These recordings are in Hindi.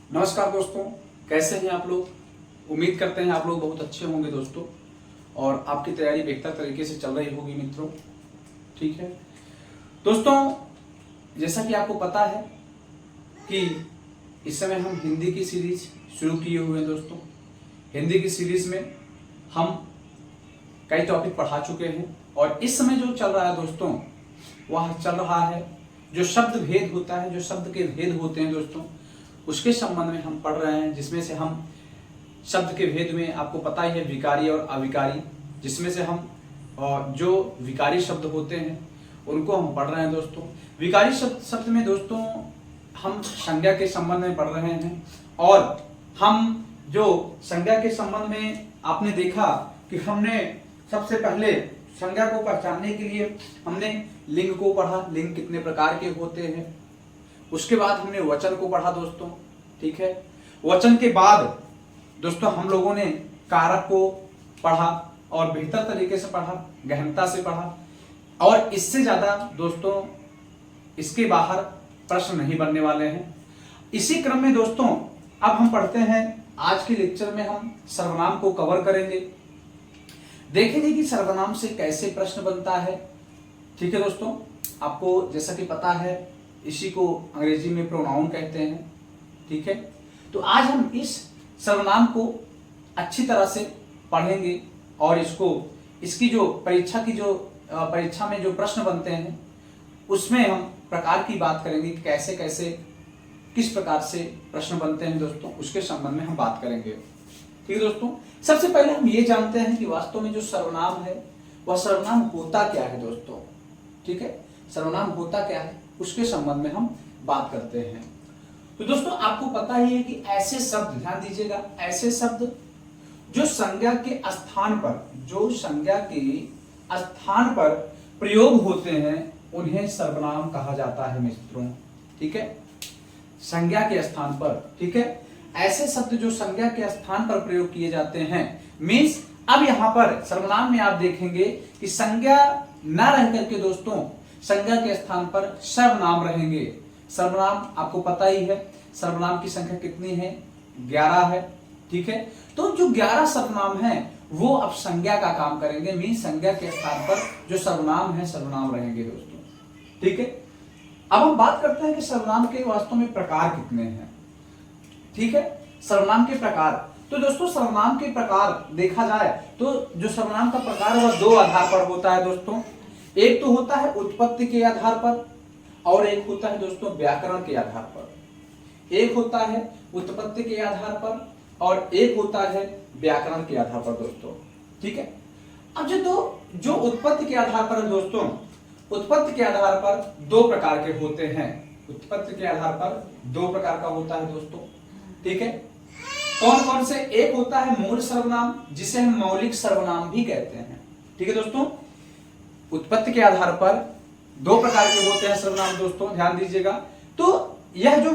नमस्कार दोस्तों, कैसे हैं आप लोग। उम्मीद करते हैं आप लोग बहुत अच्छे होंगे दोस्तों, और आपकी तैयारी बेहतर तरीके से चल रही होगी मित्रों। ठीक है दोस्तों, जैसा कि आपको पता है कि इस समय हम हिंदी की सीरीज शुरू किए हुए हैं दोस्तों। हिंदी की सीरीज में हम कई टॉपिक पढ़ा चुके हैं, और इस समय जो चल रहा है दोस्तों, वह चल रहा है जो शब्द भेद होता है, जो शब्द के भेद होते हैं दोस्तों, उसके संबंध में हम पढ़ रहे हैं। जिसमें से हम शब्द के भेद में आपको पता ही है विकारी और अविकारी, जिसमें से हम जो विकारी शब्द होते हैं उनको हम पढ़ रहे हैं दोस्तों। विकारी शब्द में दोस्तों हम संज्ञा के संबंध में पढ़ रहे हैं, और हम जो संज्ञा के संबंध में आपने देखा कि हमने सबसे पहले संज्ञा को पहचानने के लिए हमने लिंग को पढ़ा, लिंग कितने प्रकार के होते हैं। उसके बाद हमने वचन को पढ़ा दोस्तों। ठीक है, वचन के बाद दोस्तों हम लोगों ने कारक को पढ़ा, और बेहतर तरीके से पढ़ा, गहनता से पढ़ा, और इससे ज्यादा दोस्तों इसके बाहर प्रश्न नहीं बनने वाले हैं। इसी क्रम में दोस्तों अब हम पढ़ते हैं, आज के लेक्चर में हम सर्वनाम को कवर करेंगे, देखेंगे कि सर्वनाम से कैसे प्रश्न बनता है। ठीक है दोस्तों, आपको जैसा कि पता है इसी को अंग्रेजी में प्रोनाउन कहते हैं। ठीक है, तो आज हम इस सर्वनाम को अच्छी तरह से पढ़ेंगे, और इसकी जो परीक्षा में जो प्रश्न बनते हैं उसमें हम प्रकार की बात करेंगे कि कैसे कैसे किस प्रकार से प्रश्न बनते हैं दोस्तों, उसके संबंध में हम बात करेंगे। ठीक है दोस्तों, सबसे पहले हम ये जानते हैं कि वास्तव में जो सर्वनाम है वह सर्वनाम होता क्या है दोस्तों। ठीक है, सर्वनाम होता क्या है उसके संबंध में हम बात करते हैं। तो दोस्तों आपको पता ही है कि ऐसे शब्द, ध्यान दीजिएगा, ऐसे शब्द जो संज्ञा के स्थान पर प्रयोग होते हैं उन्हें सर्वनाम कहा जाता है मित्रों। ठीक है, संज्ञा के स्थान पर। ठीक है, ऐसे शब्द जो संज्ञा के स्थान पर प्रयोग किए जाते हैं, मीन्स अब यहां पर सर्वनाम में आप देखेंगे कि संज्ञा न रह करके दोस्तों संज्ञा के स्थान पर सर्वनाम रहेंगे। सर्वनाम आपको पता ही है, सर्वनाम की संख्या कितनी है, 11 है। ठीक है, तो जो 11 सर्वनाम है वो अब संज्ञा का काम करेंगे, मीन संज्ञा के स्थान पर जो सर्वनाम है सर्वनाम रहेंगे दोस्तों। ठीक है, अब हम बात करते हैं कि सर्वनाम के वास्तव में प्रकार कितने हैं। ठीक है, सर्वनाम के प्रकार, तो दोस्तों सर्वनाम के प्रकार देखा जाए तो जो सर्वनाम का प्रकार है वह 2 आधार पर होता है दोस्तों। एक तो होता है उत्पत्ति के आधार पर, और एक होता है दोस्तों व्याकरण के आधार पर। एक होता है उत्पत्ति के आधार पर, और एक होता है व्याकरण के आधार पर दोस्तों। ठीक है, अब जो उत्पत्ति के आधार पर है दोस्तों, उत्पत्ति के आधार पर 2 प्रकार के होते हैं। उत्पत्ति के आधार पर 2 प्रकार का होता है दोस्तों। ठीक है, कौन कौन से? एक होता है मूल सर्वनाम, जिसे हम मौलिक सर्वनाम भी कहते हैं। ठीक है दोस्तों, उत्पत्ति के आधार पर 2 प्रकार के होते हैं सर्वनाम दोस्तों, ध्यान दीजिएगा। तो यह जो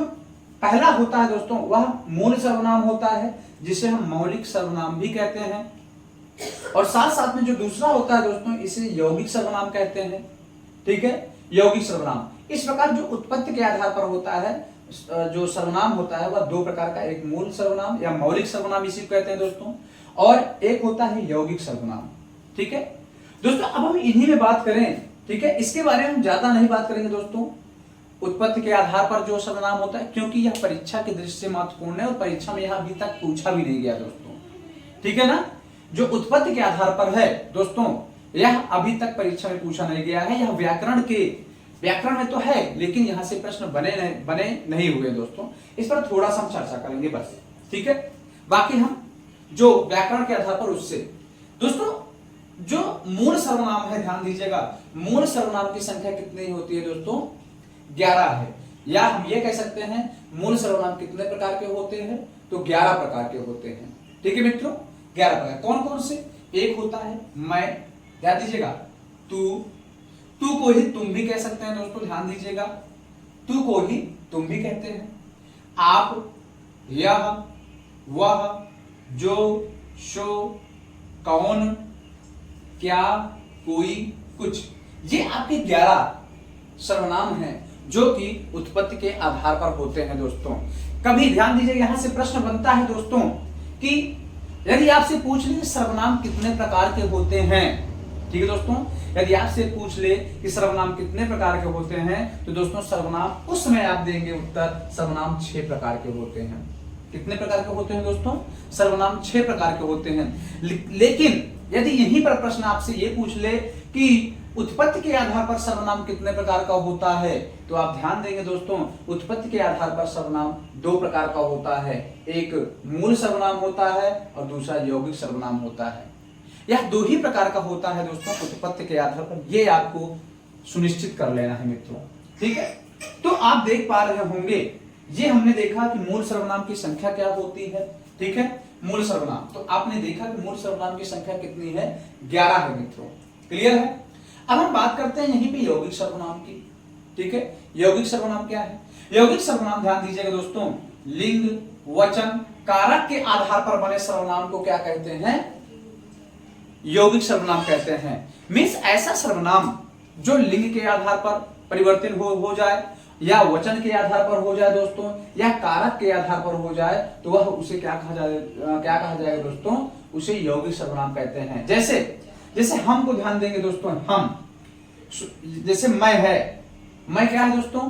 पहला होता है दोस्तों वह मूल सर्वनाम होता है, जिसे हम मौलिक सर्वनाम भी कहते हैं, और साथ साथ में जो दूसरा होता है दोस्तों इसे यौगिक सर्वनाम कहते हैं। ठीक है, यौगिक सर्वनाम। इस प्रकार जो उत्पत्ति के आधार पर होता है जो सर्वनाम होता है वह 2 प्रकार का, एक मूल सर्वनाम या मौलिक सर्वनाम इसी को कहते हैं दोस्तों, और एक होता है यौगिक सर्वनाम। ठीक है दोस्तों, अब हम इन्हीं में बात करें। ठीक है, इसके बारे में हम ज्यादा नहीं बात करेंगे दोस्तों, उत्पत्ति के आधार पर जो सर्वनाम होता है, क्योंकि यह परीक्षा की दृष्टि से महत्वपूर्ण है और परीक्षा में यह अभी तक पूछा भी नहीं गया दोस्तों। ठीक है ना, जो उत्पत्ति के आधार पर है दोस्तों यह अभी तक परीक्षा में पूछा नहीं गया है। यह व्याकरण में तो है, लेकिन यहां से प्रश्न बने नहीं हुए दोस्तों। इस पर थोड़ा सा हम चर्चा करेंगे बस। ठीक है, बाकी हम जो व्याकरण के आधार पर उससे दोस्तों जो मूल सर्वनाम है, ध्यान दीजिएगा, मूल सर्वनाम की संख्या कितनी होती है दोस्तों? 11 है। या हम ये कह सकते हैं मूल सर्वनाम कितने प्रकार के होते हैं? तो 11 प्रकार के होते हैं। ठीक है मित्रों, 11 प्रकार। कौन कौन से? एक होता है मैं, ध्यान दीजिएगा, तू को ही तुम भी कह सकते हैं दोस्तों, ध्यान दीजिएगा, तू को ही तुम भी कहते हैं। आप, यह, वह, जो, शो, कौन, क्या, कोई, कुछ, ये आपके 11 सर्वनाम हैं जो कि उत्पत्ति के आधार पर होते हैं दोस्तों। कभी ध्यान दीजिए, यहां से प्रश्न बनता है दोस्तों कि यदि आपसे पूछ ले सर्वनाम कितने प्रकार के होते हैं, ठीक है दोस्तों, यदि आपसे पूछ ले कि सर्वनाम कितने प्रकार के होते हैं, तो दोस्तों सर्वनाम उस समय आप देंगे उत्तर सर्वनाम 6 प्रकार के होते हैं। कितने प्रकार के होते हैं दोस्तों? सर्वनाम 6 प्रकार के होते हैं। लेकिन यदि यहीं पर प्रश्न आपसे ये पूछ ले कि उत्पत्ति के आधार पर सर्वनाम कितने प्रकार का होता है, तो आप ध्यान देंगे दोस्तों, उत्पत्ति के आधार पर सर्वनाम 2 प्रकार का होता है। एक मूल सर्वनाम होता है और दूसरा यौगिक सर्वनाम होता है। यह 2 ही प्रकार का होता है दोस्तों उत्पत्ति के आधार पर, ये आपको सुनिश्चित कर लेना है मित्रों, ठीक है। तो आप देख पा रहे होंगे, ये हमने देखा कि मूल सर्वनाम की संख्या क्या होती है, ठीक है। मूल सर्वनाम, तो आपने देखा कि मूल सर्वनाम की संख्या कितनी है? 11 है मित्रों, क्लियर है। अब हम बात करते हैं यहीं पे यौगिक सर्वनाम की, ठीक है। यौगिक सर्वनाम क्या है? यौगिक सर्वनाम ध्यान दीजिएगा दोस्तों, लिंग, वचन, कारक के आधार पर बने सर्वनाम को क्या कहते हैं? यौगिक सर्वनाम कहते हैं। मीन्स ऐसा सर्वनाम जो लिंग के आधार पर परिवर्तन हो जाए, या वचन के आधार पर हो जाए दोस्तों, या कारक के आधार पर हो जाए, तो वह उसे क्या कहा जाएगा दोस्तों? उसे यौगिक सर्वनाम कहते हैं। जैसे हम को ध्यान देंगे दोस्तों, हम, जैसे मैं है, मैं क्या है दोस्तों?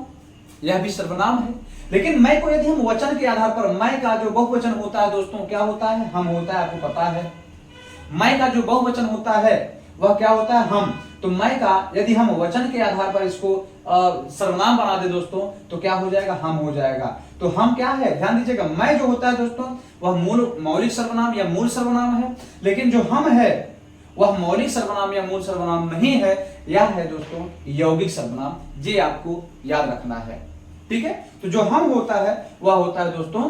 यह भी सर्वनाम है। लेकिन मैं को यदि हम वचन के आधार पर, मैं का जो बहुवचन होता है दोस्तों क्या होता है? हम होता है, आपको पता है। मैं का जो बहुवचन होता है वह क्या होता है? हम। तो मैं का यदि हम वचन के आधार पर इसको सर्वनाम बना दे दोस्तों, तो क्या हो जाएगा? हम हो जाएगा। तो हम क्या है? ध्यान दीजिएगा, मैं जो होता है दोस्तों वह मौलिक सर्वनाम या मूल सर्वनाम है, लेकिन जो हम है वह मौलिक सर्वनाम या मूल सर्वनाम नहीं है, यह है दोस्तों यौगिक सर्वनाम। ये आपको याद रखना है, ठीक है। तो जो हम होता है वह होता है दोस्तों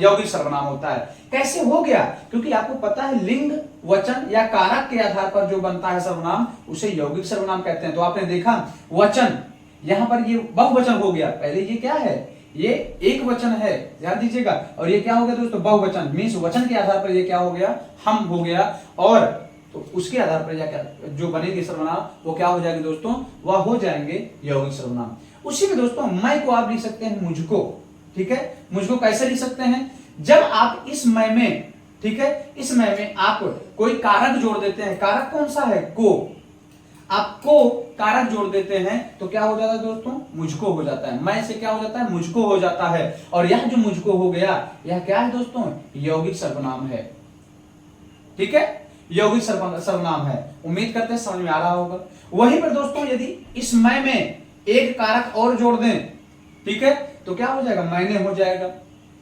यौगिक सर्वनाम होता है। कैसे हो गया? क्योंकि आपको पता है लिंग, वचन या कारक के आधार पर जो बनता है सर्वनाम उसे यौगिक सर्वनाम कहते हैं। तो आपने देखा वचन, यहां पर ये बहुवचन हो गया, पहले ये क्या है? ये एक वचन है, ध्यान दीजिएगा, और ये क्या हो गया दोस्तों? बहुवचन। मीन्स वचन के आधार पर ये क्या हो गया? हम हो गया, और तो उसके आधार पर क्या जो बनेगी सर्वनाम वो क्या हो जाएंगे दोस्तों? वह हो जाएंगे यौगिक सर्वनाम। उसी में दोस्तों मैं को आप लिख सकते हैं मुझको, ठीक है। मुझको कैसे लिख सकते हैं? जब आप इस मैं में, ठीक है, इस मैं में आप कोई कारक जोड़ देते हैं, कारक कौन सा है? को। आप को कारक जोड़ देते हैं तो क्या हो जाता है दोस्तों? मुझको हो जाता है। मैं से क्या हो जाता है? मुझको हो जाता है। और यह जो मुझको हो गया, यह क्या है दोस्तों? यौगिक सर्वनाम है, ठीक है, यौगिक सर्वनाम है। उम्मीद करते हैं समझ में आ रहा होगा। वहीं पर दोस्तों यदि इस मैं में एक कारक और जोड़ दें, ठीक है, तो क्या हो जाएगा? मैंने हो जाएगा,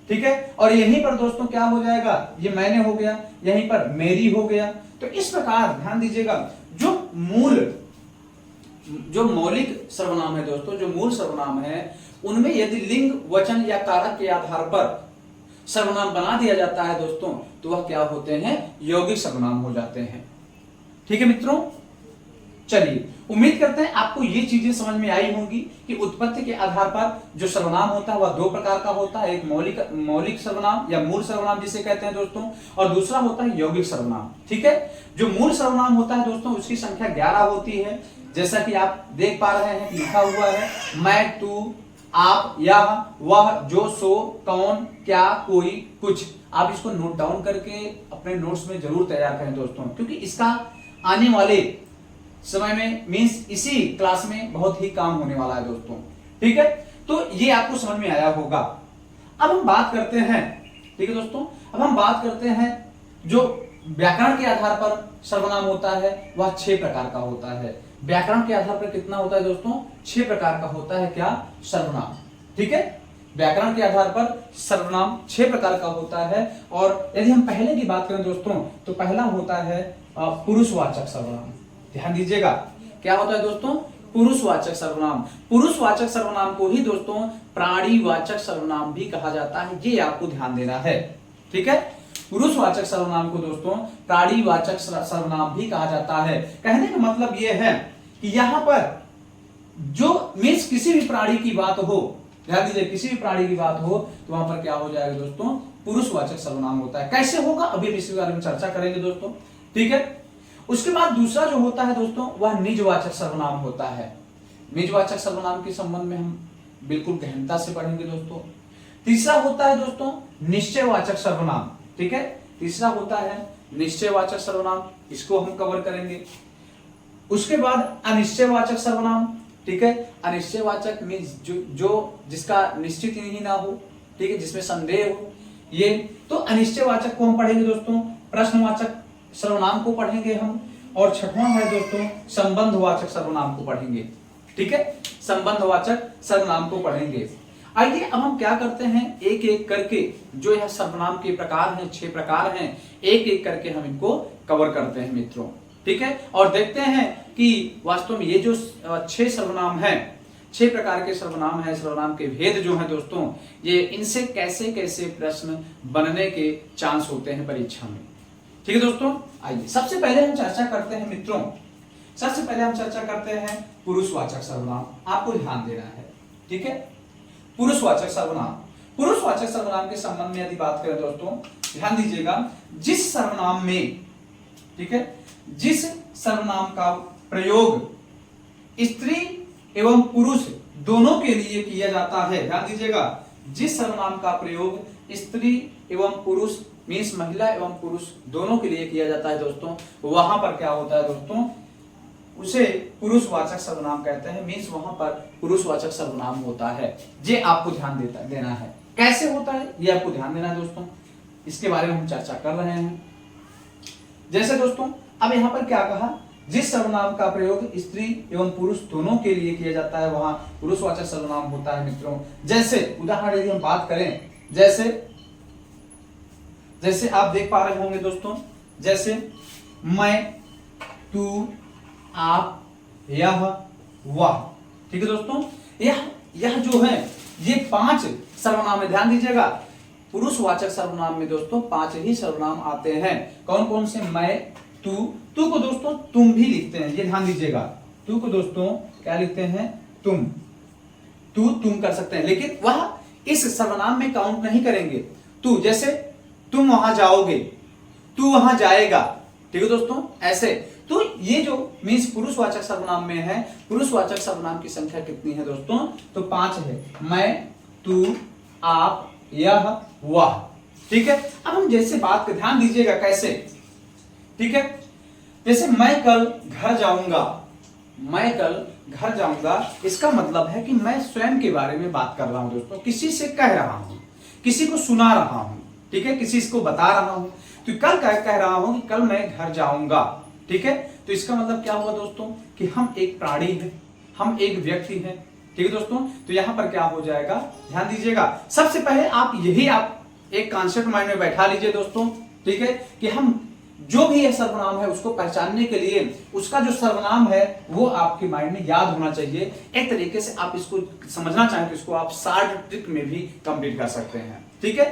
ठीक है। और यहीं पर दोस्तों क्या हो जाएगा? ये मैंने हो गया, यहीं पर मेरी हो गया। तो इस प्रकार ध्यान दीजिएगा, जो मौलिक सर्वनाम है दोस्तों, जो मूल सर्वनाम है, उनमें यदि लिंग, वचन या कारक के आधार पर सर्वनाम बना दिया जाता है दोस्तों, तो वह क्या होते हैं? यौगिक सर्वनाम हो जाते हैं, ठीक है मित्रों। चलिए, उम्मीद करते हैं आपको ये चीजें समझ में आई होंगी कि उत्पत्ति के आधार पर जो सर्वनाम होता है वह 2 प्रकार का होता है। एक मौलिक सर्वनाम या मूल सर्वनाम जिसे कहते हैं दोस्तों, और दूसरा होता है यौगिक सर्वनाम, ठीक है। जो मूल सर्वनाम होता है दोस्तों उसकी संख्या 11 होती है, जैसा कि आप देख पा रहे हैं, लिखा हुआ है, मैं, तू, आप, यह, वह, जो, सो, कौन, क्या, कोई, कुछ। आप इसको नोट डाउन करके अपने नोट्स में जरूर तैयार करें दोस्तों, क्योंकि इसका आने वाले समय में, मीन्स इसी क्लास में बहुत ही काम होने वाला है दोस्तों, ठीक है। तो ये आपको समझ में आया होगा। अब हम बात करते हैं, ठीक है दोस्तों, अब हम बात करते हैं जो व्याकरण के आधार पर सर्वनाम होता है वह 6 प्रकार का होता है। व्याकरण के आधार पर कितना होता है दोस्तों? 6 प्रकार का होता है क्या? सर्वनाम, ठीक है। व्याकरण के आधार पर सर्वनाम 6 प्रकार का होता है। और यदि हम पहले की बात करें दोस्तों, तो पहला होता है पुरुषवाचक सर्वनाम। ध्यान दीजिएगा, क्या होता है दोस्तों? पुरुषवाचक सर्वनाम। पुरुषवाचक सर्वनाम को ही दोस्तों प्राणीवाचक सर्वनाम भी कहा जाता है, ये आपको ध्यान देना है, ठीक है। पुरुषवाचक सर्वनाम को दोस्तों प्राणीवाचक सर्वनाम भी कहा जाता है। कहने का मतलब यह है कि यहां पर जो मीन्स किसी भी प्राणी की बात हो, ध्यान दीजिए, किसी भी प्राणी की बात हो तो वहां पर क्या हो जाएगा दोस्तों? पुरुषवाचक सर्वनाम होता है। कैसे होगा अभी इसके बारे में चर्चा करेंगे दोस्तों, ठीक है। उसके बाद दूसरा जो होता है दोस्तों वह निजवाचक सर्वनाम होता है। निजवाचक सर्वनाम के संबंध में हम बिल्कुल गहनता से पढ़ेंगे दोस्तों। तीसरा होता है दोस्तों निश्चयवाचक सर्वनाम, ठीक है, तीसरा होता है निश्चयवाचक सर्वनाम, इसको हम कवर करेंगे। उसके बाद अनिश्चयवाचक सर्वनाम, ठीक है, अनिश्चयवाचक मीन्स जो जिसका निश्चित ही ना हो, ठीक है, जिसमें संदेह हो, ये तो अनिश्चयवाचक को हम पढ़ेंगे दोस्तों। प्रश्नवाचक सर्वनाम को पढ़ेंगे हम, और छठवां है दोस्तों संबंधवाचक सर्वनाम को पढ़ेंगे, ठीक है, संबंधवाचक सर्वनाम को पढ़ेंगे। आइए अब हम क्या करते हैं, एक एक करके जो यह सर्वनाम के प्रकार हैं, 6 प्रकार हैं, एक एक करके हम इनको कवर करते हैं मित्रों, ठीक है, और देखते हैं कि वास्तव में ये जो 6 सर्वनाम हैं, 6 प्रकार के सर्वनाम हैं, सर्वनाम के भेद जो हैं दोस्तों, ये इनसे कैसे कैसे प्रश्न बनने के चांस होते हैं परीक्षा में, ठीक है दोस्तों। आइए सबसे पहले हम चर्चा करते हैं मित्रों, सबसे पहले हम चर्चा करते हैं पुरुषवाचक सर्वनाम, आपको ध्यान देना है, ठीक है, पुरुषवाचक सर्वनाम। पुरुषवाचक सर्वनाम के संबंध में यदि बात करें दोस्तों, ध्यान दीजिएगा, जिस सर्वनाम में, ठीक है, जिस सर्वनाम का प्रयोग स्त्री एवं पुरुष दोनों के लिए किया जाता है, ध्यान दीजिएगा, जिस सर्वनाम का प्रयोग स्त्री एवं पुरुष मीन्स महिला एवं पुरुष दोनों के लिए किया जाता है दोस्तों, वहां पर क्या होता है दोस्तों, उसे पुरुषवाचक सर्वनाम कहते हैं, मीन्स वहां पर पुरुषवाचक सर्वनाम होता है। ये आपको ध्यान देना है, कैसे होता है ये आपको ध्यान देना है दोस्तों, इसके बारे में हम चर्चा कर रहे हैं। जैसे दोस्तों अब यहां पर क्या कहा, जिस सर्वनाम का प्रयोग स्त्री एवं पुरुष दोनों के लिए किया जाता है वहां पुरुषवाचक सर्वनाम होता है मित्रों। जैसे उदाहरण यदि हम बात करें, जैसे आप देख पा रहे होंगे दोस्तों, जैसे मैं, तू, आप, यह, वह, ठीक है दोस्तों, यह जो है ये 5 सर्वनाम है, ध्यान दीजिएगा, पुरुषवाचक सर्वनाम में दोस्तों 5 ही सर्वनाम आते हैं। कौन कौन से, मैं, तू को दोस्तों तुम भी लिखते हैं, ये ध्यान दीजिएगा, तू को दोस्तों क्या लिखते हैं, तुम कर सकते हैं, लेकिन वह इस सर्वनाम में काउंट नहीं करेंगे। तू, जैसे तुम वहां जाओगे, तू वहां जाएगा, ठीक है दोस्तों, ऐसे। तो ये जो मीन्स पुरुषवाचक सर्वनाम में है, पुरुषवाचक सर्वनाम की संख्या कितनी है दोस्तों, तो 5 है, मैं, तू, आप, यह, वह, ठीक है। अब हम जैसे बात कर, ध्यान दीजिएगा कैसे, ठीक है, जैसे मैं कल घर जाऊंगा, मैं कल घर जाऊंगा, इसका मतलब है कि मैं स्वयं के बारे में बात कर रहा हूं दोस्तों, किसी से कह रहा हूं, किसी को सुना रहा हूं, ठीक है, किसी को बता रहा हूं, तो कल कह रहा हूं कि कल मैं घर जाऊंगा, ठीक है। तो इसका मतलब क्या हुआ दोस्तों कि हम एक प्राणी हैं, हम एक व्यक्ति हैं, ठीक है दोस्तों। तो यहां पर क्या हो जाएगा, ध्यान दीजिएगा, सबसे पहले आप एक कॉन्सेप्ट माइंड में बैठा लीजिए दोस्तों, ठीक है, कि हम जो भी ये सर्वनाम है उसको पहचानने के लिए उसका जो सर्वनाम है वो आपके माइंड में याद होना चाहिए। एक तरीके से आप इसको समझना चाहें तो इसको आप शॉर्ट ट्रिक में भी कंप्लीट कर सकते हैं, ठीक है,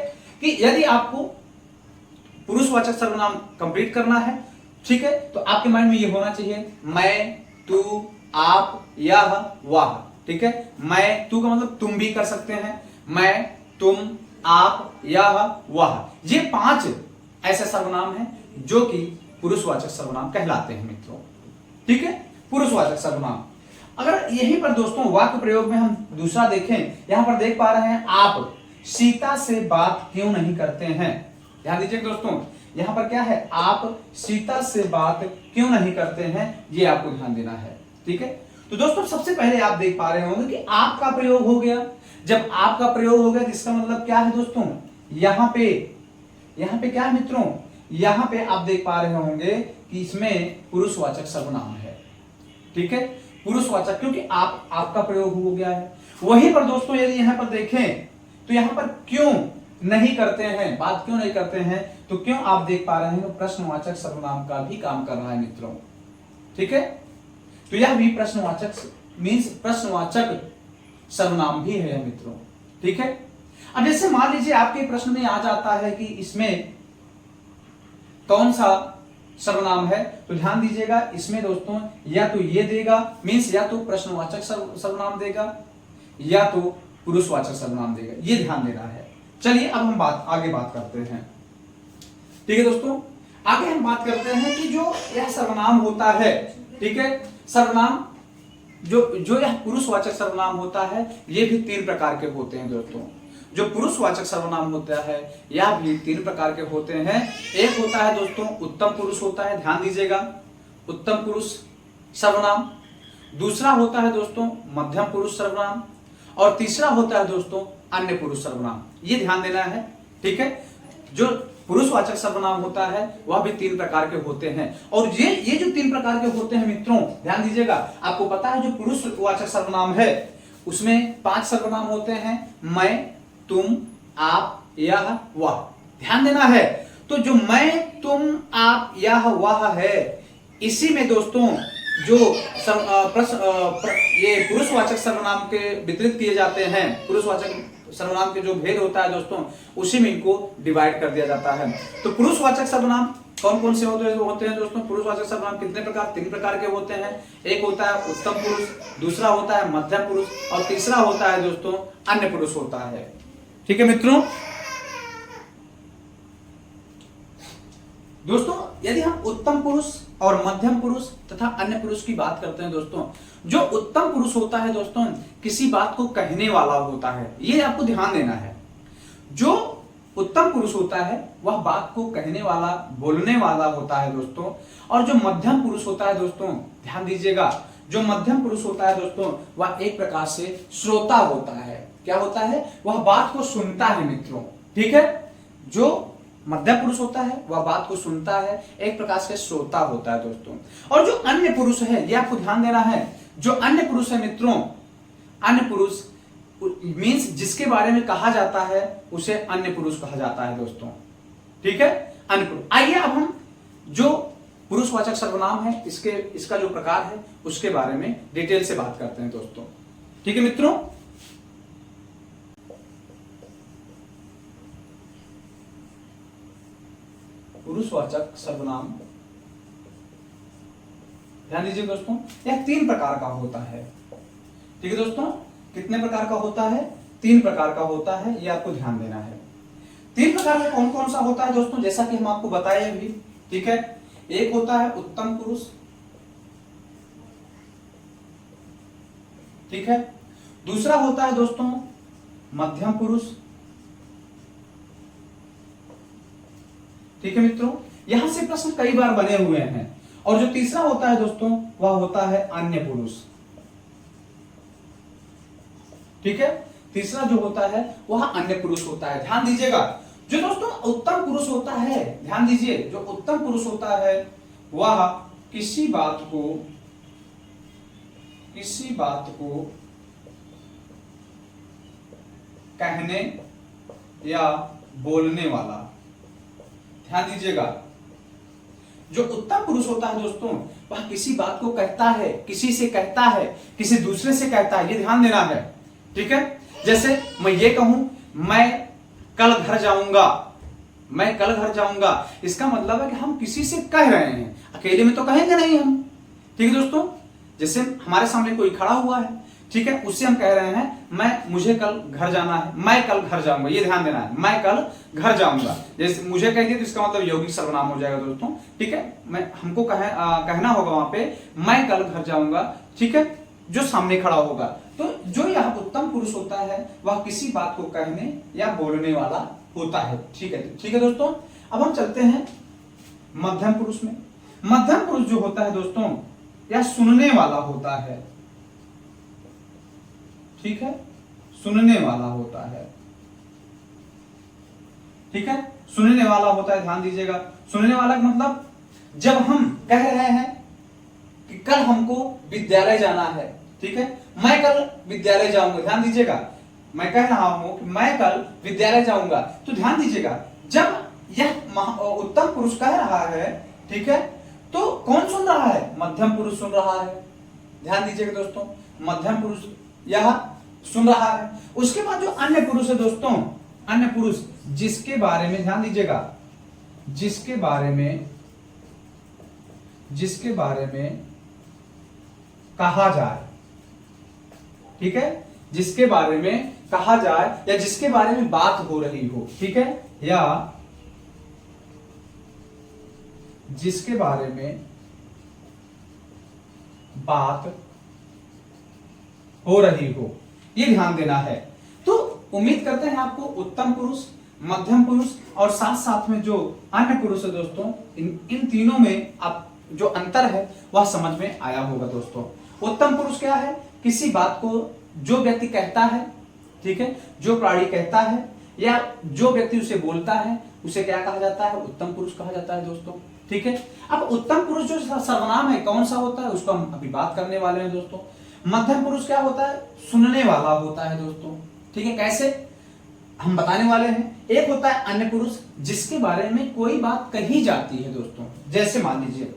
कि यदि आपको पुरुषवाचक सर्वनाम कंप्लीट करना है, ठीक है, तो आपके माइंड में ये होना चाहिए, मैं, तू, आप, यह, वह, ठीक है। मैं, तू का मतलब तुम भी कर सकते हैं, मैं, तुम, आप, यह, वह, ये 5 ऐसे सर्वनाम हैं जो कि पुरुषवाचक सर्वनाम कहलाते हैं मित्रों, ठीक है, पुरुषवाचक सर्वनाम। अगर यहीं पर दोस्तों वाक्य प्रयोग में हम दूसरा देखें, यहां पर देख पा रहे हैं, आप सीता से बात क्यों नहीं करते हैं, ध्यान दीजिए दोस्तों, यहां पर क्या है, आप सीता से बात क्यों नहीं करते हैं, ये आपको ध्यान देना है, ठीक है। तो दोस्तों सबसे पहले आप देख पा रहे होंगे कि आपका प्रयोग हो गया, जब आपका प्रयोग हो गया तो इसका मतलब क्या है दोस्तों, यहां पे क्या है मित्रों, यहां पे आप देख पा रहे होंगे कि इसमें पुरुषवाचक सर्वनाम है, ठीक है, पुरुषवाचक, क्योंकि आपका प्रयोग हो गया है। वहीं पर दोस्तों यदि यहां पर देखें तो यहां पर क्यों नहीं करते हैं, बात क्यों नहीं करते हैं, तो क्यों आप देख पा रहे हैं प्रश्नवाचक सर्वनाम का भी काम कर रहा है मित्रों, ठीक है। तो यह भी प्रश्नवाचक मीन्स प्रश्नवाचक सर्वनाम भी है मित्रों, ठीक है। अब जैसे मान लीजिए आपके प्रश्न में आ जाता है कि इसमें कौन सा सर्वनाम है, तो ध्यान दीजिएगा, इसमें दोस्तों या तो ये देगा मीन्स या तो प्रश्नवाचक सर्वनाम देगा या तो पुरुषवाचक सर्वनाम देगा, ये ध्यान देना है। चलिए अब हम आगे बात करते हैं, ठीक है दोस्तों, आगे हम बात करते हैं कि जो यह सर्वनाम होता है, ठीक है, सर्वनाम जो यह पुरुषवाचक सर्वनाम होता है, ये भी 3 प्रकार के होते हैं दोस्तों। जो पुरुषवाचक सर्वनाम होता है यह भी तीन प्रकार के होते हैं। एक होता है दोस्तों उत्तम पुरुष होता है, ध्यान दीजिएगा, उत्तम पुरुष सर्वनाम। दूसरा होता है दोस्तों मध्यम पुरुष सर्वनाम, और तीसरा होता है दोस्तों अन्य पुरुष सर्वनाम। ये ध्यान देना है, ठीक है। जो पुरुषवाचक सर्वनाम होता है वह भी तीन प्रकार के होते हैं, और ये जो तीन प्रकार के होते हैं मित्रों, ध्यान दीजिएगा। आपको पता है जो पुरुषवाचक सर्वनाम है उसमें 5 सर्वनाम होते हैं, मैं, तुम, आप, यह, वह। ध्यान देना है। तो जो मैं, तुम, आप, यह, वह है, इसी में दोस्तों जो ये पुरुषवाचक सर्वनाम के वितरित किए जाते हैं, पुरुषवाचक सर्वनाम के जो भेद होता है दोस्तों, उसी में इनको डिवाइड कर दिया जाता है। तो पुरुषवाचक सर्वनाम कौन कौन से होते हैं दोस्तों? पुरुषवाचक सर्वनाम कितने प्रकार? 3 प्रकार के होते हैं। एक होता है उत्तम पुरुष, दूसरा होता है मध्यम पुरुष, और तीसरा होता है दोस्तों अन्य पुरुष होता है। ठीक है मित्रों। दोस्तों यदि हम उत्तम पुरुष और मध्यम पुरुष तथा अन्य पुरुष की बात करते हैं दोस्तों, जो उत्तम पुरुष होता है दोस्तों किसी बात को कहने वाला होता है, ये आपको ध्यान देना है। जो उत्तम पुरुष होता है वह बात को कहने वाला, बोलने वाला होता है दोस्तों। और जो मध्यम पुरुष होता है दोस्तों, ध्यान दीजिएगा, जो मध्यम पुरुष होता है दोस्तों वह एक प्रकार से श्रोता होता है। क्या होता है? वह बात को सुनता है मित्रों। ठीक है। जो मध्यम पुरुष होता है वह बात को सुनता है, एक प्रकार से श्रोता होता है दोस्तों। और जो अन्य पुरुष है, यह आपको ध्यान देना है, जो अन्य पुरुष है मित्रों, अन्य पुरुष मीन्स जिसके बारे में कहा जाता है उसे अन्य पुरुष कहा जाता है दोस्तों। ठीक है, अन्य पुरुष। आइए अब हम जो पुरुषवाचक सर्वनाम है इसका जो प्रकार है उसके बारे में डिटेल से बात करते हैं दोस्तों। ठीक है मित्रों। पुरुषवाचक सर्वनाम, ध्यान दीजिए दोस्तों, यह 3 प्रकार का होता है। ठीक है दोस्तों, कितने प्रकार का होता है? 3 प्रकार का होता है, यह आपको ध्यान देना है। 3 प्रकार का कौन कौन सा होता है दोस्तों? जैसा कि हम आपको बताए अभी। ठीक है, एक होता है उत्तम पुरुष, ठीक है। दूसरा होता है दोस्तों मध्यम पुरुष, ठीक है मित्रों। यहां से प्रश्न कई बार बने हुए हैं। और जो तीसरा होता है दोस्तों वह होता है अन्य पुरुष। ठीक है, तीसरा जो होता है वह अन्य पुरुष होता है। ध्यान दीजिएगा, जो दोस्तों उत्तम पुरुष होता है, ध्यान दीजिए, जो उत्तम पुरुष होता है वह किसी बात को कहने या बोलने वाला। ध्यान दीजिएगा, जो उत्तम पुरुष होता है दोस्तों वह किसी बात को कहता है, किसी से कहता है, किसी दूसरे से कहता है, ये ध्यान देना है। ठीक है, जैसे मैं ये कहूं, मैं कल घर जाऊंगा, मैं कल घर जाऊंगा, इसका मतलब है कि हम किसी से कह रहे हैं, अकेले में तो कहेंगे नहीं हम। ठीक है दोस्तों, जैसे हमारे सामने कोई खड़ा हुआ है, ठीक है, उससे हम कह रहे हैं मुझे कल घर जाना है, मैं कल घर जाऊंगा, ये ध्यान देना है, मैं कल घर जाऊंगा। जैसे मुझे कह दिया तो इसका मतलब यौगिक सर्वनाम हो जाएगा दोस्तों। ठीक है, हमको कहना होगा वहां पे मैं कल घर जाऊंगा, ठीक है, जो सामने खड़ा होगा। तो जो यह उत्तम पुरुष होता है वह किसी बात को कहने या बोलने वाला होता है। ठीक है दोस्तों। अब हम चलते हैं मध्यम पुरुष में। मध्यम पुरुष जो होता है दोस्तों यह सुनने वाला होता है। ठीक है, सुनने वाला होता है। ठीक है, सुनने वाला होता है, ध्यान दीजिएगा। सुनने वाला का मतलब जब हम कह रहे हैं कि कल हमको विद्यालय जाना है, ठीक है, मैं कल विद्यालय जाऊंगा, ध्यान दीजिएगा, मैं कह रहा हूं कि मैं कल विद्यालय जाऊंगा, तो ध्यान दीजिएगा जब यह उत्तम पुरुष कह रहा है, ठीक है, तो कौन सुन रहा है? मध्यम पुरुष सुन रहा है। ध्यान दीजिएगा दोस्तों, मध्यम पुरुष यह सुन रहा है। उसके बाद जो अन्य पुरुष है दोस्तों, अन्य पुरुष जिसके बारे में, ध्यान दीजिएगा, जिसके बारे में कहा जाए, ठीक है, जिसके बारे में कहा जाए या जिसके बारे में बात हो रही हो, ठीक है, या जिसके बारे में बात हो रही हो, ये ध्यान देना है। तो उम्मीद करते हैं आपको उत्तम पुरुष, मध्यम पुरुष और साथ साथ में जो अन्य पुरुष है दोस्तों, इन तीनों में आप जो अंतर है वह समझ में आया होगा दोस्तों। उत्तम पुरुष क्या है? किसी बात को जो व्यक्ति कहता है, ठीक है, जो प्राणी कहता है या जो व्यक्ति उसे बोलता है, उसे क्या कहा जाता है? उत्तम पुरुष कहा जाता है दोस्तों, ठीक है। अब उत्तम पुरुष जो सर्वनाम है कौन सा होता है, उसको हम अभी बात करने वाले हैं दोस्तों। मध्यम पुरुष क्या होता है? सुनने वाला होता है दोस्तों, ठीक है। कैसे? हम बताने वाले हैं। एक होता है अन्य पुरुष, जिसके बारे में कोई बात कही जाती है दोस्तों। जैसे मान लीजिए,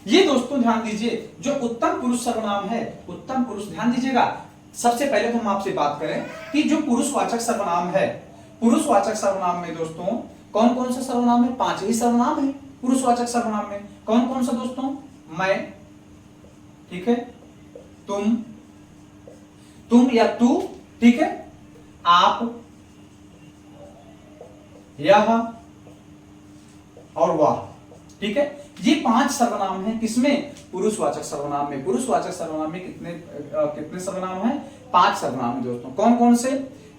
ये दोस्तों ध्यान दीजिए, जो उत्तम पुरुष सर्वनाम है, उत्तम पुरुष, ध्यान दीजिएगा। सबसे पहले तो हम आपसे बात करें कि जो पुरुषवाचक सर्वनाम है, पुरुषवाचक सर्वनाम में दोस्तों कौन कौन सा सर्वनाम है? 5 ही सर्वनाम है पुरुषवाचक सर्वनाम में। कौन कौन सा दोस्तों? मैं, ठीक है, तुम या तू, ठीक है, आप, यह और वह, ठीक है। ये 5 सर्वनाम हैं किसमें? पुरुषवाचक सर्वनाम में। पुरुषवाचक सर्वनाम में कितने सर्वनाम हैं? 5 सर्वनाम हैं दोस्तों। कौन कौन से?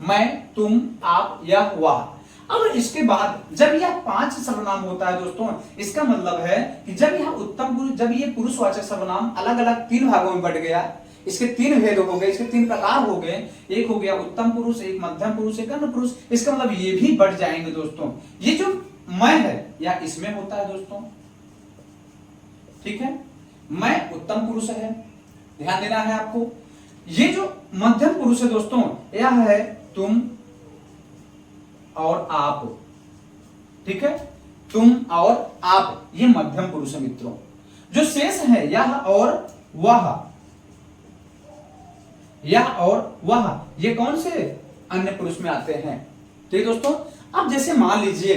मैं, तुम, आप, यह, वह। अब इसके बाद जब यह 5 सर्वनाम होता है दोस्तों, इसका मतलब है कि जब यह उत्तम पुरुष, जब ये पुरुषवाचक सर्वनाम अलग अलग 3 भागों में बट गया, इसके 3 भेद हो गए, इसके 3 प्रकार हो गए। एक हो गया उत्तम पुरुष, एक मध्यम पुरुष, एक अन्य पुरुष। इसका मतलब ये भी बढ़ जाएंगे दोस्तों। ये जो मैं है या इसमें होता है दोस्तों, ठीक है। मैं उत्तम पुरुष है, ध्यान देना है आपको। ये जो मध्यम पुरुष है दोस्तों, यह है तुम और आप, ठीक है, तुम और आप, ये मध्यम पुरुष है मित्रों। जो शेष है यह और वह, यह और वह, ये कौन से? अन्य पुरुष में आते हैं, ठीक है दोस्तों। अब जैसे मान लीजिए,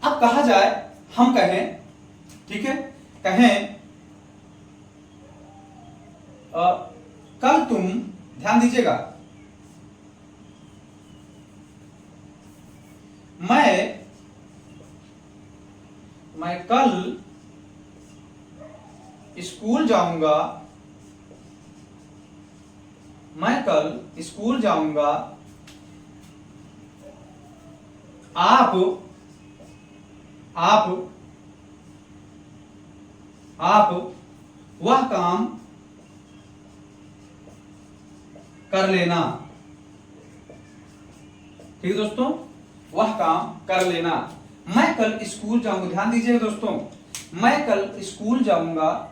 अब कहा जाए, हम कहें, ठीक है, कहें कल तुम, ध्यान दीजिएगा, मैं कल स्कूल जाऊंगा, मैं कल स्कूल जाऊंगा, आप वह काम कर लेना, ठीक है दोस्तों, वह काम कर लेना। मैं कल स्कूल जाऊंगा, ध्यान दीजिएगा दोस्तों, मैं कल स्कूल जाऊंगा,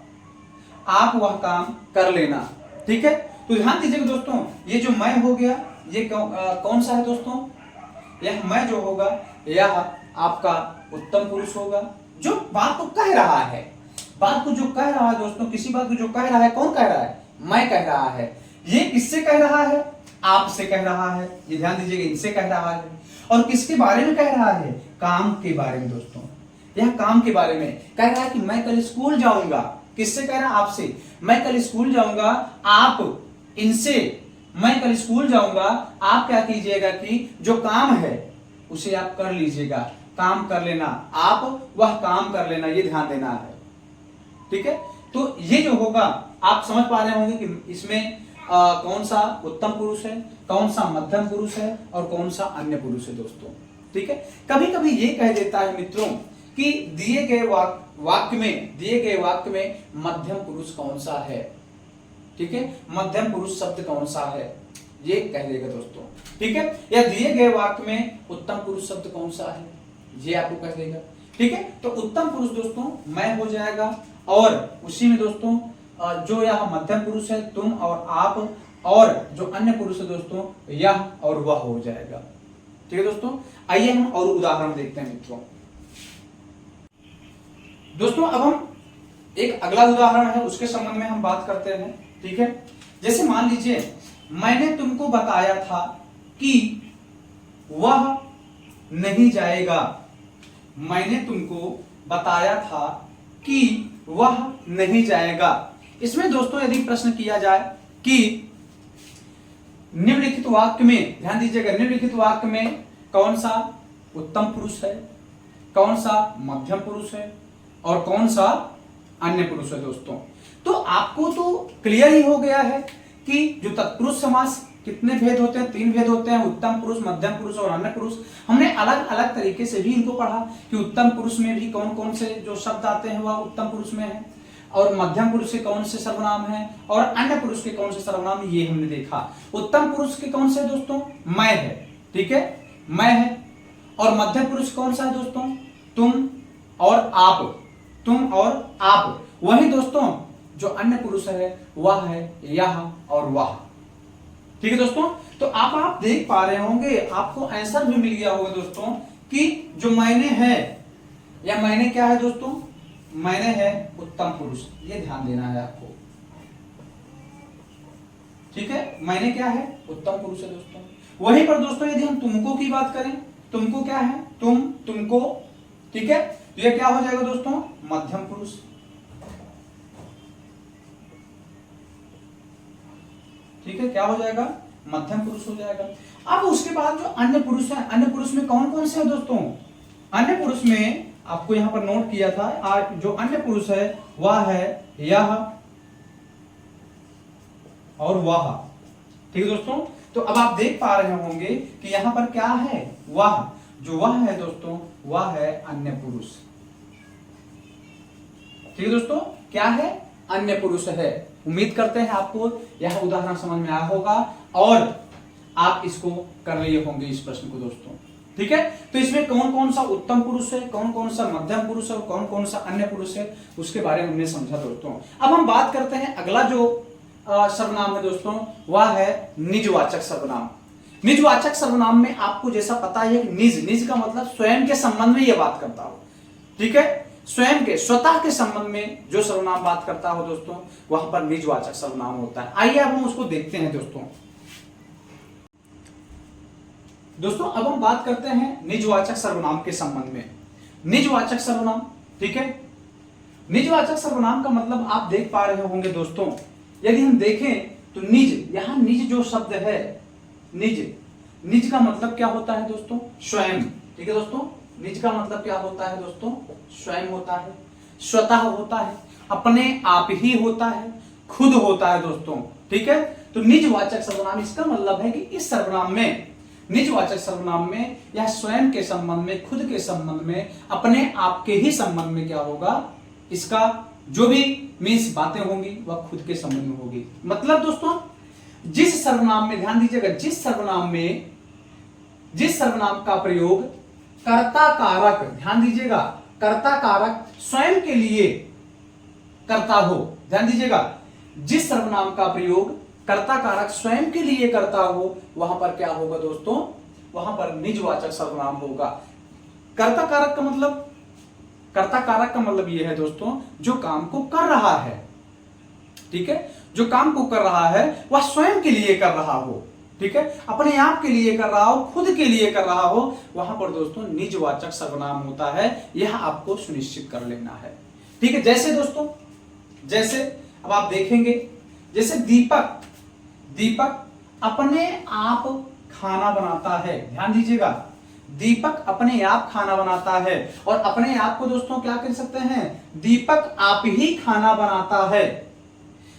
आप वह काम कर लेना, ठीक है। तो ध्यान दीजिएगा दोस्तों, ये जो मैं हो गया, ये कौन सा है दोस्तों? यह मैं जो होगा, यह आपका उत्तम पुरुष होगा, जो बात को कह रहा है, बात को जो कह रहा है दोस्तों, किसी बात को जो कह रहा है, कौन कह रहा है? मैं कह रहा है। ये किससे कह रहा है? आपसे कह रहा है, ये ध्यान दीजिएगा, इनसे कह रहा है। और किसके बारे में कह रहा है? काम के बारे में दोस्तों। यह काम के बारे में कह रहा है कि मैं कल स्कूल जाऊंगा। किससे कह रहा है? आपसे। मैं कल स्कूल जाऊंगा, आप इनसे, मैं कल स्कूल जाऊंगा, आप क्या कीजिएगा कि जो काम है उसे आप कर लीजिएगा, काम कर लेना, आप वह काम कर लेना, ये ध्यान देना है, ठीक है। तो ये जो होगा, आप समझ पा रहे होंगे कि इसमें कौन सा उत्तम पुरुष है, कौन सा मध्यम पुरुष है और कौन सा अन्य पुरुष है दोस्तों, ठीक है। कभी कभी ये कह देता है मित्रों कि दिए गए वाक्य में मध्यम पुरुष कौन सा है, ठीक है, मध्यम पुरुष शब्द कौन सा है, ये कह देगा दोस्तों, ठीक है। या दिए गए वाक्य में उत्तम पुरुष शब्द कौन सा है, ये आपको कह देगा, ठीक है। तो उत्तम पुरुष दोस्तों मैं हो जाएगा, और उसी में दोस्तों जो यह मध्यम पुरुष है तुम और आप, और जो अन्य पुरुष है दोस्तों यह और वह हो जाएगा, ठीक है दोस्तों। आइए हम और उदाहरण देखते हैं मित्रों। दोस्तों अब हम एक अगला उदाहरण है, उसके संबंध में हम बात करते हैं, ठीक है। जैसे मान लीजिए, मैंने तुमको बताया था कि वह नहीं जाएगा, मैंने तुमको बताया था कि वह नहीं जाएगा। इसमें दोस्तों यदि प्रश्न किया जाए कि निम्नलिखित वाक्य में, ध्यान दीजिएगा, निम्नलिखित वाक्य में कौन सा उत्तम पुरुष है, कौन सा मध्यम पुरुष है और कौन सा अन्य पुरुष है दोस्तों, तो आपको तो क्लियर ही हो गया है कि जो तत्पुरुष समास कितने भेद होते हैं? 3 भेद होते हैं, उत्तम पुरुष, मध्यम पुरुष और अन्य पुरुष। हमने अलग अलग तरीके से भी इनको पढ़ा कि उत्तम पुरुष में भी कौन कौन से जो शब्द आते हैं वह उत्तम पुरुष में है, और मध्यम पुरुष के कौन से सर्वनाम है, और अन्य पुरुष के कौन से सर्वनाम, ये हमने देखा। उत्तम पुरुष के कौन से दोस्तों? मैं है, ठीक है, मैं है। और मध्यम पुरुष कौन सा है दोस्तों? तुम और आप, तुम और आप। वही दोस्तों जो अन्य पुरुष है वह है यह और वह। ठीक है दोस्तों, तो आप देख पा रहे होंगे, आपको आंसर भी मिल गया होगा दोस्तों कि जो मैंने है, या मैंने क्या है दोस्तों? मैंने है उत्तम पुरुष, ये ध्यान देना है आपको। ठीक है, मैंने क्या है? उत्तम पुरुष है दोस्तों। वहीं पर दोस्तों यदि हम तुमको की बात करें, तुमको क्या है? तुम, तुमको, ठीक है, तो ये क्या हो जाएगा दोस्तों? मध्यम पुरुष। ठीक है, क्या हो जाएगा? मध्यम पुरुष हो जाएगा। अब उसके बाद जो अन्य पुरुष है, अन्य पुरुष में कौन कौन से है दोस्तों? अन्य पुरुष में आपको यहां पर नोट किया था, जो अन्य पुरुष है वह है यह और वह। ठीक है दोस्तों, तो अब आप देख पा रहे होंगे कि यहां पर क्या है? वह, जो वह है दोस्तों वह है अन्य पुरुष। ठीक है दोस्तों, क्या है? अन्य पुरुष है। उम्मीद करते हैं आपको यह उदाहरण समझ में आया होगा और आप इसको कर लिए होंगे इस प्रश्न को दोस्तों। ठीक है, तो इसमें कौन कौन सा उत्तम पुरुष है, कौन कौन सा मध्यम पुरुष है और कौन कौन सा अन्य पुरुष है, उसके बारे में हमने समझा दोस्तों। अब हम बात करते हैं अगला जो सर्वनाम है दोस्तों, वह है निजवाचक सर्वनाम। निजवाचक सर्वनाम में आपको जैसा पता है निज, निज का मतलब स्वयं के संबंध में यह बात करता हो। ठीक है, स्वयं के, स्वतः के संबंध में जो सर्वनाम बात करता हो दोस्तों, वहां पर निजवाचक सर्वनाम होता है। आइए अब हम उसको देखते हैं दोस्तों। दोस्तों अब हम बात करते हैं निजवाचक सर्वनाम के संबंध में। निजवाचक सर्वनाम, ठीक है, निजवाचक सर्वनाम का मतलब आप देख पा रहे होंगे दोस्तों, यदि हम देखें तो निज, यहां निज जो शब्द है, निज, निज का मतलब क्या होता है दोस्तों? स्वयं। ठीक है दोस्तों, निज का मतलब क्या होता है दोस्तों? स्वयं होता है, स्वतः होता है, अपने आप ही होता है, खुद होता है दोस्तों। ठीक है, तो निजवाचक सर्वनाम, इसका मतलब है कि इस सर्वनाम में, निजवाचक सर्वनाम में यह स्वयं के संबंध में, खुद के संबंध में, अपने आप के ही संबंध में क्या होगा? इसका जो भी मीन्स बातें होंगी वह खुद के संबंध में होगी। मतलब दोस्तों जिस सर्वनाम में, ध्यान दीजिएगा, जिस सर्वनाम में, जिस सर्वनाम का प्रयोग कर्ता कारक, ध्यान दीजिएगा, कर्ता कारक स्वयं के लिए करता हो, ध्यान दीजिएगा, जिस सर्वनाम का प्रयोग कर्ता कारक स्वयं के लिए करता हो, वहां पर क्या होगा दोस्तों? वहां पर निजवाचक सर्वनाम होगा। कर्ता कारक का मतलब, कर्ता कारक का मतलब यह है दोस्तों जो काम को कर रहा है। ठीक है, जो काम को कर रहा है वह स्वयं के लिए कर रहा हो, ठीक है, अपने आप के लिए कर रहा हो, खुद के लिए कर रहा हो, वहां पर दोस्तों निजवाचक सर्वनाम होता है। यह आपको सुनिश्चित कर लेना है। ठीक है, जैसे दोस्तों, जैसे अब आप देखेंगे, जैसे दीपक, दीपक अपने आप खाना बनाता है, ध्यान दीजिएगा, दीपक अपने आप खाना बनाता है। और अपने आप को दोस्तों क्या कह सकते हैं? दीपक आप ही खाना बनाता है।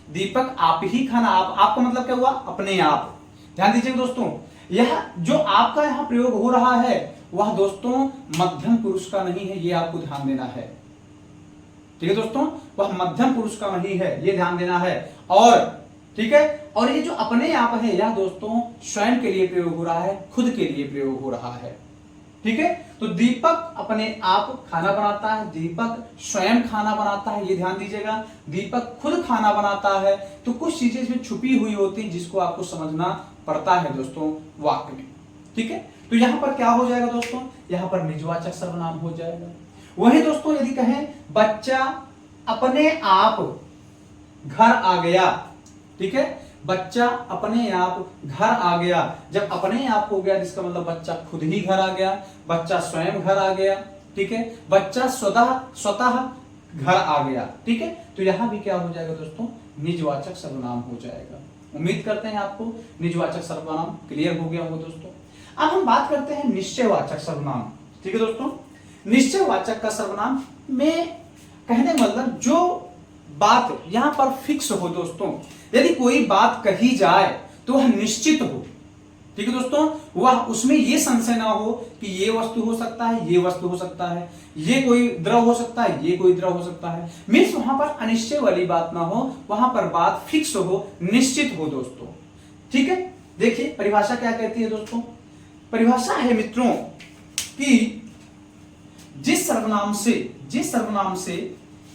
दीपक आप ही खाना, आप का मतलब क्या हुआ? अपने आप। ध्यान दीजिए दोस्तों, यह जो आपका यहां प्रयोग हो रहा है वह दोस्तों मध्यम पुरुष का नहीं है, यह आपको ध्यान देना है। ठीक है दोस्तों, वह मध्यम पुरुष का नहीं है, यह ध्यान देना है। और ठीक है, और ये जो अपने आप है यह दोस्तों स्वयं के लिए प्रयोग हो रहा है, खुद के लिए प्रयोग हो रहा है। ठीक है, तो दीपक अपने आप खाना बनाता है, दीपक स्वयं खाना बनाता है, ये ध्यान दीजिएगा, दीपक खुद खाना बनाता है। तो कुछ चीजें इसमें छुपी हुई होती हैं जिसको आपको समझना पड़ता है दोस्तों वाक्य में। ठीक है, तो यहां पर क्या हो जाएगा दोस्तों? यहां पर निजवाचक सर्वनाम हो जाएगा। वही दोस्तों यदि कहें बच्चा अपने आप घर आ गया, ठीक है, बच्चा अपने आप घर आ गया, जब अपने आप हो गया जिसका मतलब बच्चा खुद ही घर आ गया, बच्चा स्वयं घर आ गया। ठीक है, बच्चा स्वतः घर आ गया। ठीक है, तो यहां भी क्या हो जाएगा दोस्तों? निजवाचक सर्वनाम हो जाएगा। उम्मीद करते हैं आपको निजवाचक सर्वनाम क्लियर हो गया होगा दोस्तों। अब हम बात करते हैं निश्चयवाचक सर्वनाम। ठीक है दोस्तों, निश्चयवाचक का सर्वनाम में कहने मतलब जो बात यहां पर फिक्स हो दोस्तों, यदि कोई बात कही जाए तो वह निश्चित हो। ठीक है दोस्तों, वह उसमें ये संशय ना हो कि ये वस्तु हो सकता है, ये वस्तु हो सकता है, ये कोई द्रव हो सकता है, ये कोई द्रव हो सकता है। मीन्स वहां पर अनिश्चय वाली बात ना हो, वहां पर बात फिक्स हो, निश्चित हो दोस्तों। ठीक है, देखिए परिभाषा क्या कहती है दोस्तों। परिभाषा है मित्रों कि जिस सर्वनाम से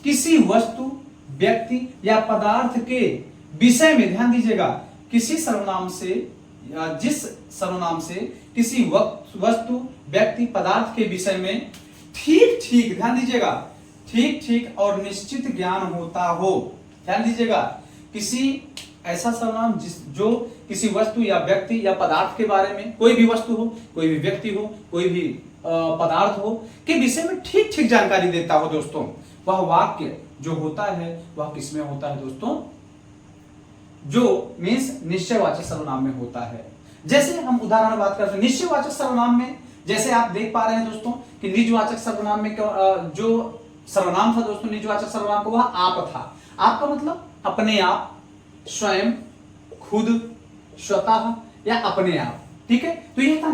किसी वस्तु, व्यक्ति या पदार्थ के विषय में, ध्यान दीजिएगा, किसी सर्वनाम से या जिस सर्वनाम से किसी वस्तु, व्यक्ति, पदार्थ के विषय में ठीक ठीक, ध्यान दीजिएगा, ठीक ठीक और निश्चित ज्ञान होता हो। ध्यान दीजिएगा, किसी ऐसा सर्वनाम जो किसी वस्तु या व्यक्ति या पदार्थ के बारे में, कोई भी वस्तु हो, कोई भी व्यक्ति हो, कोई भी पदार्थ हो के विषय में ठीक ठीक जानकारी देता हो दोस्तों। वह वाक्य जो होता है वह किसमें होता है दोस्तों, जो मीन्स निश्चयवाचक सर्वनाम में होता है। जैसे हम उदाहरण बात करते हैं निश्चयवाचक सर्वनाम में, जैसे आप देख पा रहे हैं दोस्तों कि निजवाचक सर्वनाम में जो सर्वनाम था दोस्तों, निजवाचक सर्वनाम का वह आप था। आपका मतलब अपने आप, स्वयं, खुद, स्वतः या अपने आप। ठीक है, तो यह था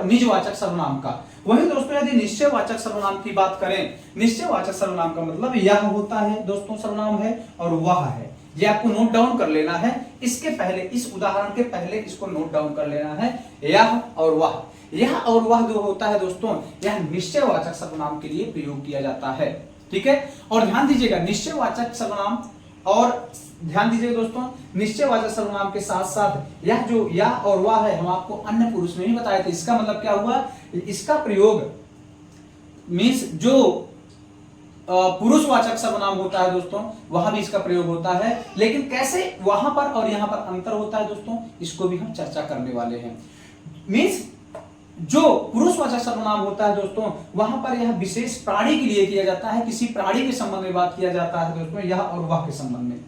निजवाचक सर्वनाम का। वही दोस्तों यदि निश्चयवाचक सर्वनाम की बात करें, निश्चयवाचक सर्वनाम का मतलब यह होता है दोस्तों, सर्वनाम है और वह है। ये आपको नोट डाउन कर लेना है। इसके पहले, इस उदाहरण के पहले इसको नोट डाउन कर लेना है, यह और वह। यह और वह जो होता है दोस्तों, यह निश्चयवाचक सर्वनाम के लिए प्रयोग किया जाता है। ठीक है, और ध्यान दीजिएगा निश्चयवाचक सर्वनाम, और ध्यान दीजिएगा दोस्तों निश्चयवाचक सर्वनाम के साथ साथ यह जो या और वह है, हम आपको अन्य पुरुष में ही बताए थे। इसका मतलब क्या हुआ, इसका प्रयोग मीन्स जो पुरुषवाचक सर्वनाम होता है दोस्तों, वहां भी इसका प्रयोग होता है। लेकिन कैसे वहां पर और यहां पर अंतर होता है दोस्तों, इसको भी हम चर्चा करने वाले हैं। मीन्स जो पुरुषवाचक सर्वनाम होता है दोस्तों, वहां पर यह विशेष प्राणी के लिए किया जाता है, किसी प्राणी के संबंध में बात किया जाता है दोस्तों, यह और वह के संबंध में।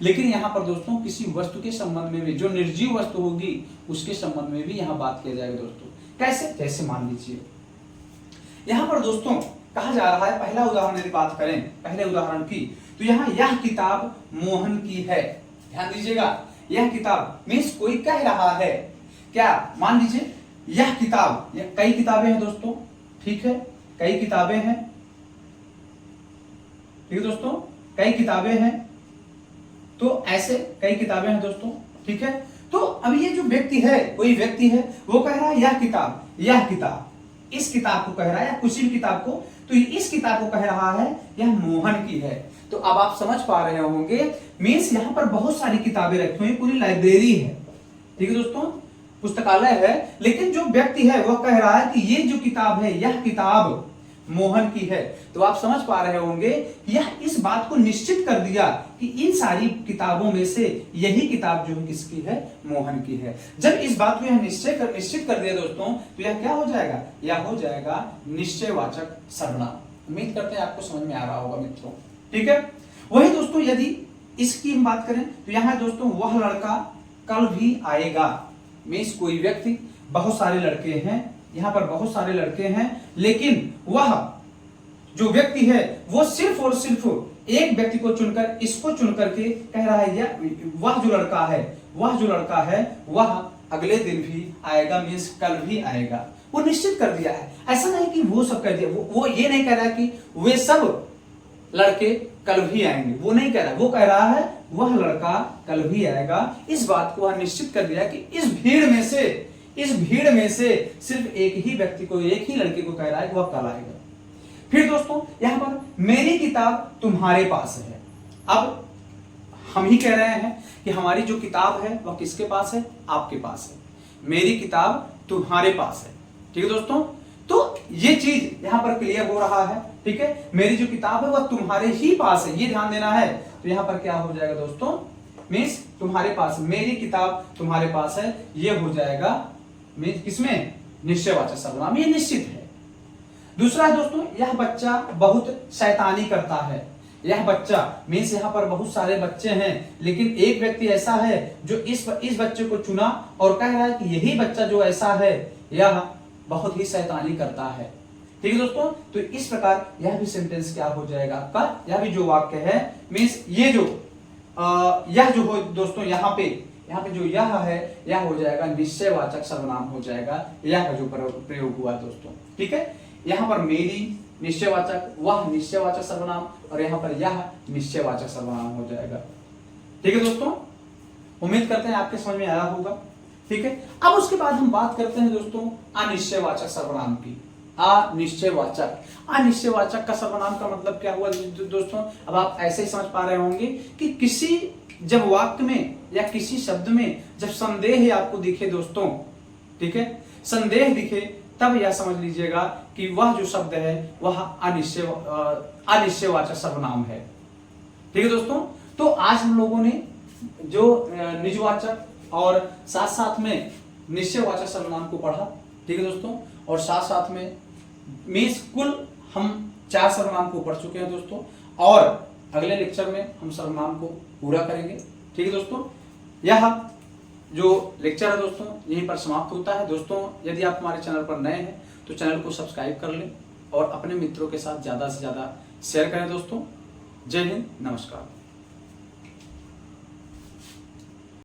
लेकिन यहां पर दोस्तों किसी वस्तु के संबंध में भी, जो निर्जीव वस्तु होगी उसके संबंध में भी यहां बात किया जाएगा दोस्तों। कैसे, जैसे मान लीजिए यहां पर दोस्तों कहा जा रहा है, पहला उदाहरण यदि बात करें पहले उदाहरण की, तो यहां यह किताब मोहन की है। ध्यान दीजिएगा, यह किताब मीन्स कोई कह रहा है क्या, मान लीजिए यह किताब, यह कई किताबें हैं दोस्तों। ठीक है, कई किताबें हैं। ठीक है दोस्तों, कई किताबें हैं, तो ऐसे कई किताबें हैं दोस्तों। ठीक है, तो अब ये जो व्यक्ति है, कोई व्यक्ति है, वो कह रहा है यह किताब, यह किताब, इस किताब को कह रहा है या किसी भी किताब को, तो इस किताब को कह रहा है यह मोहन की है। तो अब आप समझ पा रहे होंगे, मीन्स यहां पर बहुत सारी किताबें रखी हुई, पूरी लाइब्रेरी है। ठीक है दोस्तों, पुस्तकालय है, लेकिन जो व्यक्ति है वह कह रहा है कि ये जो किताब है, यह किताब मोहन की है। तो आप समझ पा रहे होंगे यह इस बात को निश्चित कर दिया कि इन सारी किताबों में से यही किताब जो है किसकी है, मोहन की है। जब इस बात को यह निश्चित कर दिया दोस्तों, तो यह क्या हो जाएगा, यह हो जाएगा निश्चयवाचक सर्वनाम। उम्मीद करते हैं आपको समझ में आ रहा होगा मित्रों। ठीक है, वही दोस्तों यदि इसकी हम बात करें तो यहां दोस्तों वह लड़का कल भी आएगा। मीन्स कोई व्यक्ति, बहुत सारे लड़के हैं, यहां पर बहुत सारे लड़के हैं, लेकिन वह जो व्यक्ति है वो सिर्फ और सिर्फ एक व्यक्ति को चुनकर, इसको चुनकर के कह रहा है, या वह जो लड़का है वह अगले दिन भी आएगा, मीन्स कल भी आएगा। वो निश्चित कर दिया है, ऐसा नहीं कि वो सब कह दिया, वो ये नहीं कह रहा कि वे सब लड़के कल भी आएंगे, वो नहीं कह रहा, वो कह रहा है वह लड़का कल भी आएगा। इस बात को वह निश्चित कर दिया कि इस भीड़ में से सिर्फ एक ही व्यक्ति को, एक ही लड़के को कह रहा है कि वह कल आएगा। फिर दोस्तों यहां पर मेरी किताब तुम्हारे पास है। अब हम ही कह रहे हैं कि हमारी जो किताब है वह किसके पास है, आपके पास है। मेरी किताब तुम्हारे पास है। ठीक है दोस्तों, तो ये चीज यहां पर क्लियर हो रहा है। ठीक है, मेरी जो किताब है वह तुम्हारे ही पास है, ये ध्यान देना है। तो यहां पर क्या हो जाएगा दोस्तों, मीन्स तुम्हारे पास, मेरी किताब तुम्हारे पास है, ये हो जाएगा मीन्स किसमें, निश्चयवाचक सर्वनाम, ये निश्चित है। दूसरा है दोस्तों, यह बच्चा बहुत शैतानी करता है। यह बच्चा मीन्स यहां पर बहुत सारे बच्चे हैं, लेकिन एक व्यक्ति ऐसा है जो इस बच्चे को चुना और कह रहा है कि यही बच्चा जो ऐसा है यह बहुत ही शैतानी करता है। ठीक है दोस्तों, तो इस प्रकार यह भी सेंटेंस क्या हो जाएगा आपका, यह भी जो वाक्य है मीन्स ये जो यह जो हो दोस्तों, यहाँ यहाँ पे जो यह है यह हो जाएगा निश्चयवाचक सर्वनाम हो जाएगा, यह का जो प्रयोग हुआ दोस्तों। ठीक है, यहाँ पर मेरी निश्चयवाचक, वह निश्चयवाचक सर्वनाम, और यहाँ पर यह निश्चयवाचक सर्वनाम हो जाएगा। ठीक है दोस्तों, उम्मीद करते हैं आपके समझ में आया होगा। ठीक है, अब उसके बाद हम बात करते हैं दोस्तों अनिश्चयवाचक सर्वनाम की। अनिश्चयवाचक, अनिश्चयवाचक का सर्वनाम का मतलब क्या हुआ दोस्तों? अब आप ऐसे ही समझ पा रहे होंगे कि किसी जब वाक्य में या किसी शब्द में जब संदेह आपको दिखे दोस्तों, ठीक है, संदेह दिखे, तब यह समझ लीजिएगा कि वह जो शब्द है वह अनिश्चयवाचक सर्वनाम है। ठीक है दोस्तों, तो आज हम लोगों ने जो निजवाचक और साथ साथ में निश्चयवाचक सर्वनाम को पढ़ा। ठीक है दोस्तों, और साथ साथ में कुल हम 4 सर्वनाम को पढ़ चुके हैं दोस्तों, और अगले लेक्चर में हम सर्वनाम को पूरा करेंगे। ठीक है दोस्तों, यह जो लेक्चर है दोस्तों यहीं पर समाप्त होता है। दोस्तों यदि आप हमारे चैनल पर नए हैं तो चैनल को सब्सक्राइब कर लें और अपने मित्रों के साथ ज़्यादा से ज़्यादा शेयर करें दोस्तों। जय हिंद, नमस्कार।